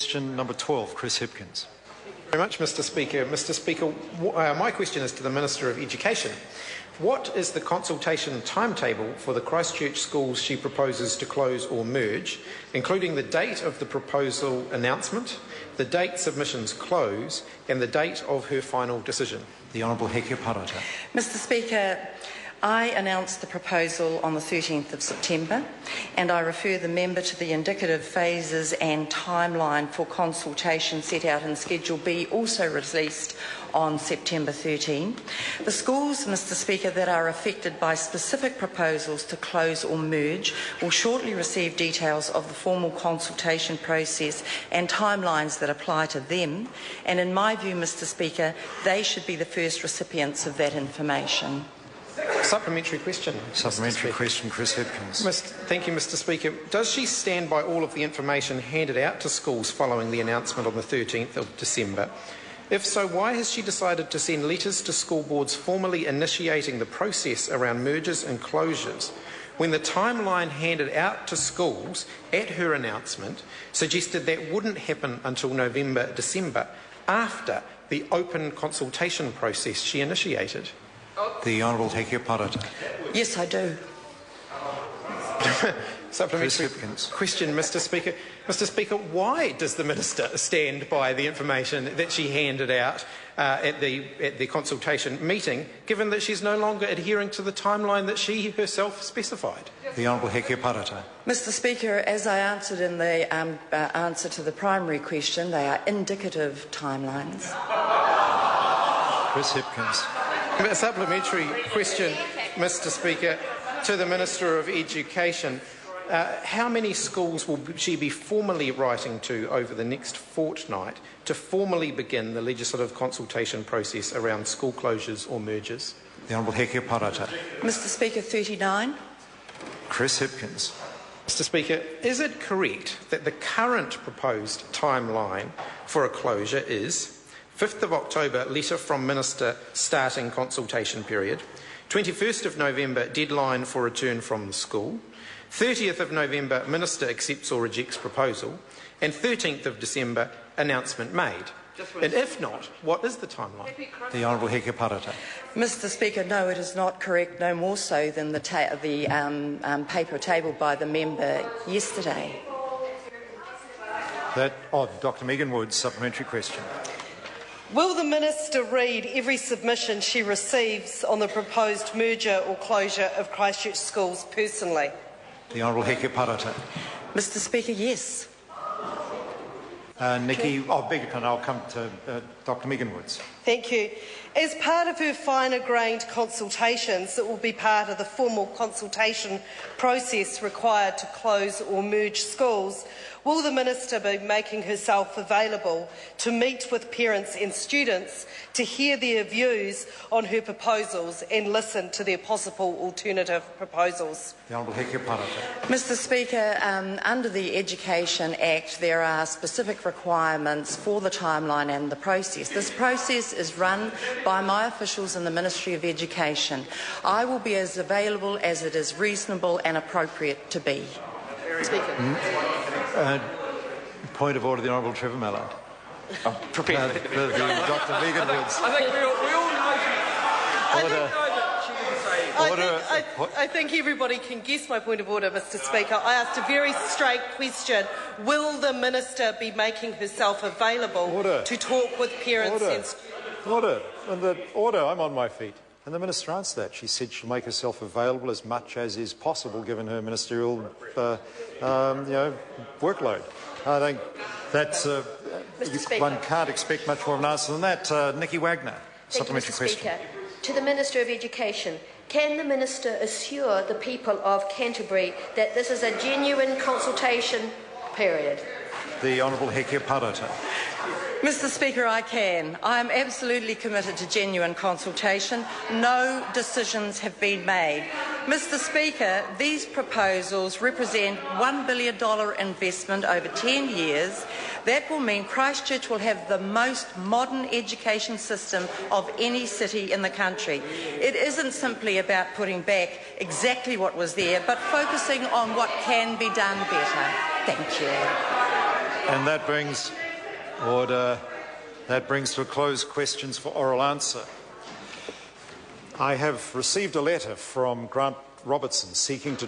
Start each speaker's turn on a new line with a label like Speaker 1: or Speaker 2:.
Speaker 1: Question number 12, Chris Hipkins.
Speaker 2: Very much, Mr. Speaker. Mr. Speaker, my question is to the Minister of Education. What is the consultation timetable for the Christchurch schools she proposes to close or merge, including the date of the proposal announcement, the date submissions close, and the date of her final decision?
Speaker 1: The Honourable Hekia Parata.
Speaker 3: Mr. Speaker, I announced the proposal on the 13th of September, and I refer the member to the indicative phases and timeline for consultation set out in Schedule B, also released on September 13. The schools, Mr. Speaker, that are affected by specific proposals to close or merge will shortly receive details of the formal consultation process and timelines that apply to them, and in my view, Mr. Speaker, they should be the first recipients of that information.
Speaker 2: Supplementary question.
Speaker 1: Supplementary question, Chris Hipkins.
Speaker 2: Thank you, Mr. Speaker. Does she stand by all of the information handed out to schools following the announcement on the 13th of December? If so, why has she decided to send letters to school boards formally initiating the process around mergers and closures when the timeline handed out to schools at her announcement suggested that wouldn't happen until November, December, after the open consultation process she initiated?
Speaker 1: The Honourable Hekia Parata.
Speaker 3: Yes, I do.
Speaker 2: Supplementary question, Mr. Speaker. Mr. Speaker, why does the Minister stand by the information that she handed out at the consultation meeting, given that she's no longer adhering to the timeline that she herself specified?
Speaker 1: The Honourable Hekia Parata.
Speaker 3: Mr. Speaker, as I answered in the answer to the primary question, they are indicative timelines.
Speaker 1: Chris Hipkins.
Speaker 2: A supplementary question, Mr. Speaker, to the Minister of Education. How many schools will she be formally writing to over the next fortnight to formally begin the legislative consultation process around school closures or mergers?
Speaker 1: The Honourable Hekia Parata.
Speaker 3: Mr. Speaker, 39.
Speaker 1: Chris Hipkins.
Speaker 2: Mr. Speaker, is it correct that the current proposed timeline for a closure is 5th of October, letter from Minister starting consultation period, 21st of November, deadline for return from the school, 30th of November, Minister accepts or rejects proposal, and 13th of December, announcement made? And if not, what is the timeline?
Speaker 1: The Honourable Hekia Parata.
Speaker 3: Mr. Speaker, no, it is not correct, no more so than the paper tabled by the member yesterday.
Speaker 1: Dr. Megan Woods, supplementary question.
Speaker 4: Will the Minister read every submission she receives on the proposed merger or closure of Christchurch schools personally?
Speaker 1: The Honourable Hekia Parata.
Speaker 3: Mr. Speaker, yes.
Speaker 1: Nicky, beg your pardon, I'll come to Dr. Megan Woods.
Speaker 4: Thank you. As part of her finer-grained consultations that will be part of the formal consultation process required to close or merge schools, will the Minister be making herself available to meet with parents and students to hear their views on her proposals and listen to their possible alternative proposals?
Speaker 1: The Honourable Hekia Parata.
Speaker 3: Mr. Speaker, under the Education Act there are specific requirements for the timeline and the process. This process is run by my officials in the Ministry of Education. I will be as available as it is reasonable and appropriate to be.
Speaker 4: Speaker.
Speaker 1: Point of order, the Honourable Trevor Mallard.
Speaker 2: Prepared.
Speaker 1: Dr. Megan Woods.
Speaker 5: I think we all know that she didn't say.
Speaker 4: I think everybody can guess my point of order, Mr. Speaker. I asked a very straight question. Will the Minister be making herself available to talk with parents and students?
Speaker 1: Order. I'm on my feet. And the Minister answered that. She said she'll make herself available as much as is possible given her ministerial workload. I think that's one can't expect much more of an answer than that. Nicky Wagner, supplementary question.
Speaker 6: Speaker. To the Minister of Education, can the Minister assure the people of Canterbury that this is a genuine consultation period?
Speaker 1: The Honourable Hekia Parata.
Speaker 3: Mr. Speaker, I can. I am absolutely committed to genuine consultation. No decisions have been made. Mr. Speaker, these proposals represent $1 billion investment over 10 years. That will mean Christchurch will have the most modern education system of any city in the country. It isn't simply about putting back exactly what was there, but focusing on what can be done better. Thank you.
Speaker 1: And that brings order. That brings to a close questions for oral answer. I have received a letter from Grant Robertson seeking to